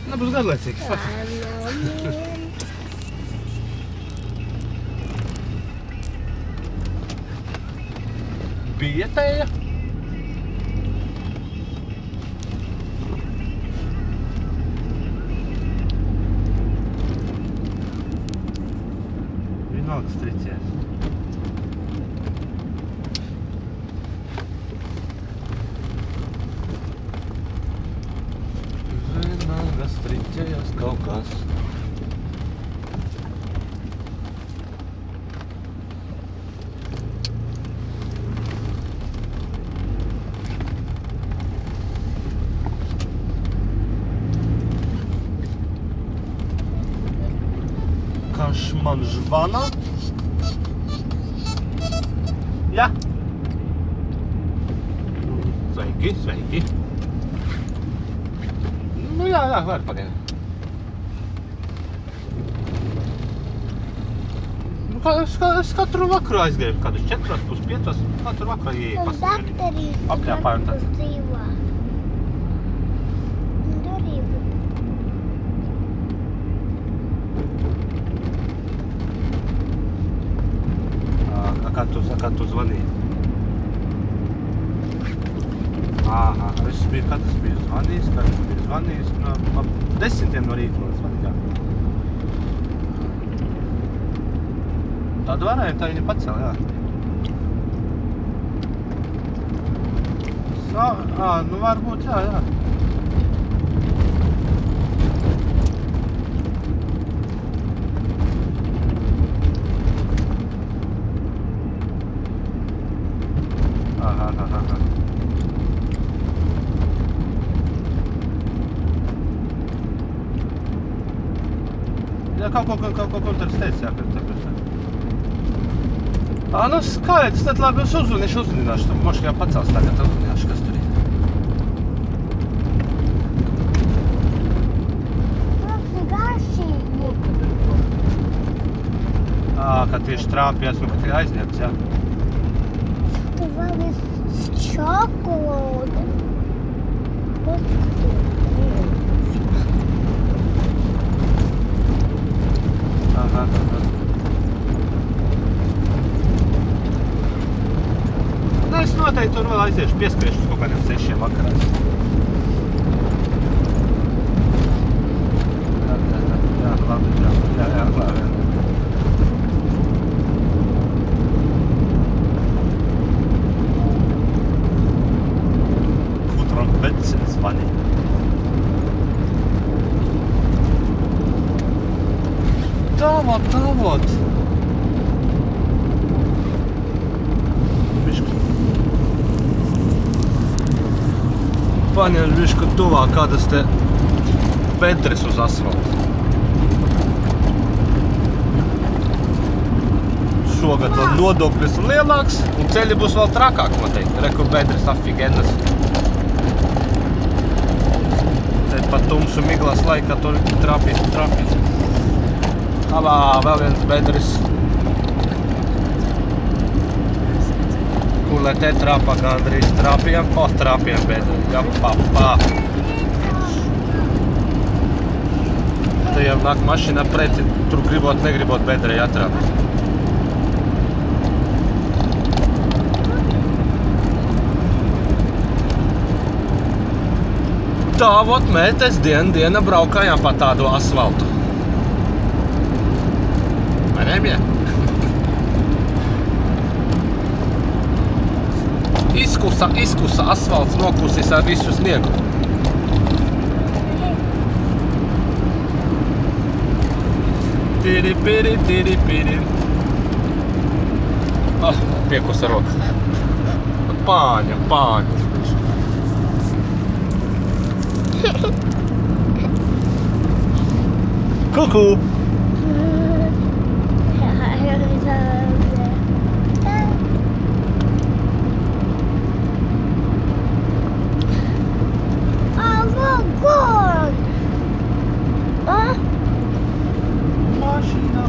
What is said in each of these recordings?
Nebūs garlaicīgs. Bietēja. Vienalga stricies. Vienalga stricies kaut kas. Kas man zvana? Jā. Sveiki, sveiki. Nu jā, var pagaidām. Nu, es katru vakaru aizgāju, kādus 4:30, katru vakaru ieeju pasaka. Apļāpāju un tad. Kad tu zvanīji? Aha, es biju zvanījis, ap 10 no rīta zvanīja. Tādu varēja, tā viņa pacēla, jā. Nu varbūt, jā. Aha. Jā, kaut ko tur teica, jā, tāpēc. Nu skaidrs, tad labi, es uzzvanīšu, moši jau pacels tagad, uzzvanīšu, kas tur ir. Kad tieši trāpījās, kad ir aizņemts, jā. Tu vari čokolādi. Aha. Es noteikti tur vēl aiziešu, pieskriešu uz kaut kādiem 6 vakarā. Jā, labi. Vecens zvani. Tā vot. Paņem bišķi tuvāk kādas te bedres uz asfalta. Šogad vēl nodoklis ir lielāks un ceļi būs vēl trakāk noteikti. Reku bedres afigenas. Pat tumsu miglas laikā tur trāpīt. Vēl viens bedris. Kur lai te trāpā gandrīz trāpījām? Trāpījām bedri. Japapā. Te jau nāk mašīna preti, tur negribot bedri atrāpīt. Tā vot mēs diena braukājām pa tādu asfaltu. Vai nebija? Izkusa asfalts nokusīs ar visu sniegu. Tiri, piri. Piekusa roka. Pāņa. Kuku!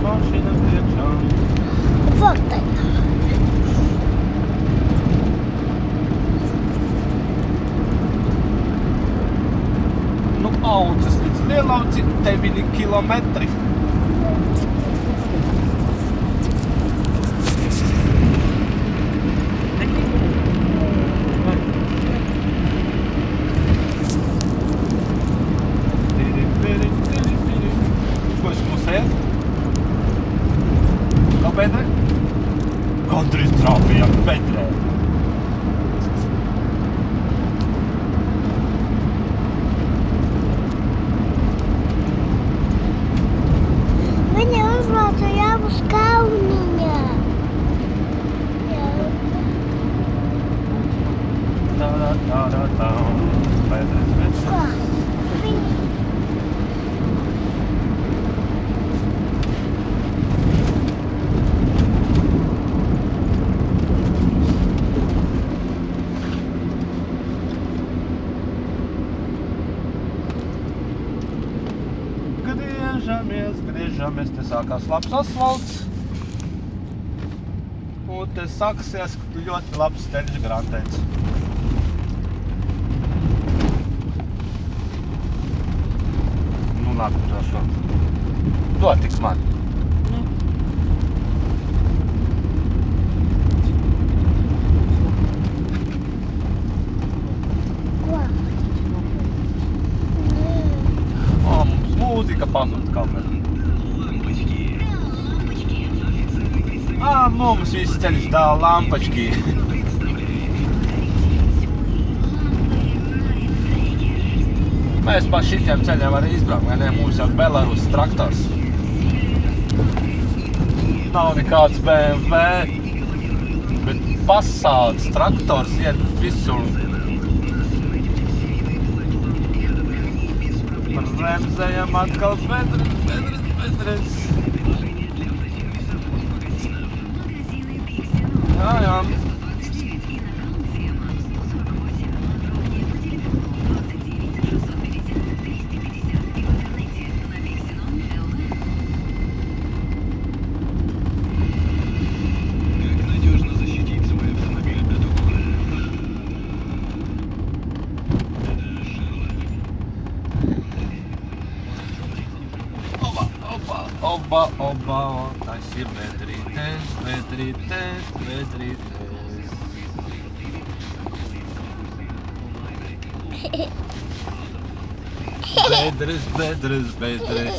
Mašīna priekšā. Вот так. Audzes līdz Lielauci 9 kilometri. Ko es klusēju? Kā bedre? Gandrīz trāpījām bedrē. Viņa uzvāca jau uz Kauniņā. Tā. Bedres. Ko? Griežamies, te sākās labs asfalts. Un te sāksies ļoti labs ceļš Grantēns. Nu labi, došu. Dod tik man. Ko? O, mums mūzika pazūd kāpēc. Mums viss ceļš dāl lampačkī. Mēs pa šitiem ceļiem arī izbraukt, vai ne? Mums jau Belarus traktors. Nav nekāds BMW, bet Passāts traktors iet visur. Bremzējam atkal bedres. Jā. Oba, tas ir bedrītes. Bedres.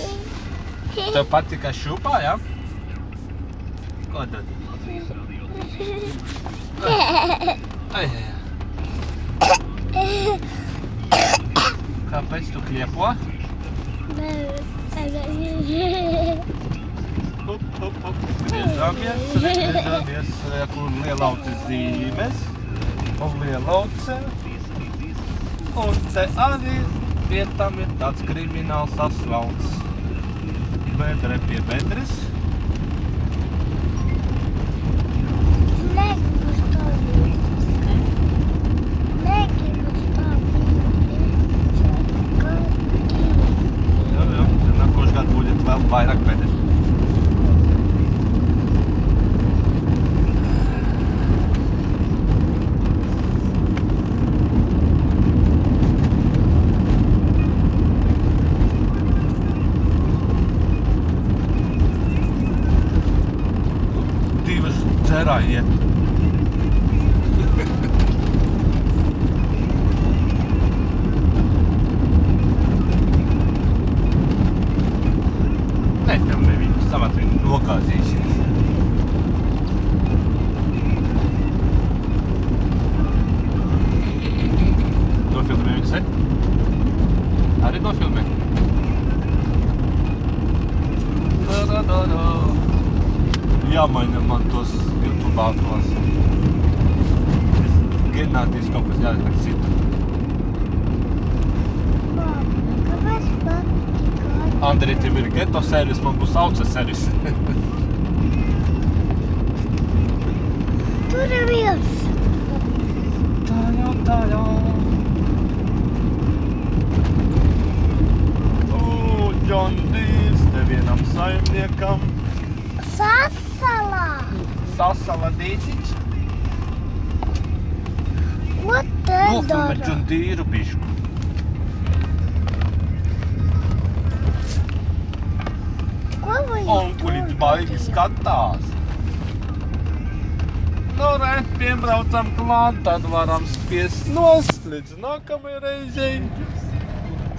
Tev patika šupā, jā? Ko tad? Kāpēc tu kliepo? Griežamies, kur Lielauces zīmes. Un Lielauce. Un te arī vietam ir tāds krimināls asfalts. Bedre pie bedres. Nākošais gads būs vēl vairāk bedres. Divas cerā iet. Nefilmē viņus, savat viņu nokāzīsies. Nofilmē viņus, Arī nofilmē. Jāmaina man tos YouTube'ā tos. Genādijas kaut kas jādara citu. Andrītim ir geto servis, man būs auce servis. Tur ir viens. Tā jau. John Deere, te vienam saimniekam. Sasala dīciņš. Ko te Nofilmē dara? John Deere bišku. baigi skatās. Nu, re, piebraucam klāt, tad varam spiest nost līdz nākamajai reizei.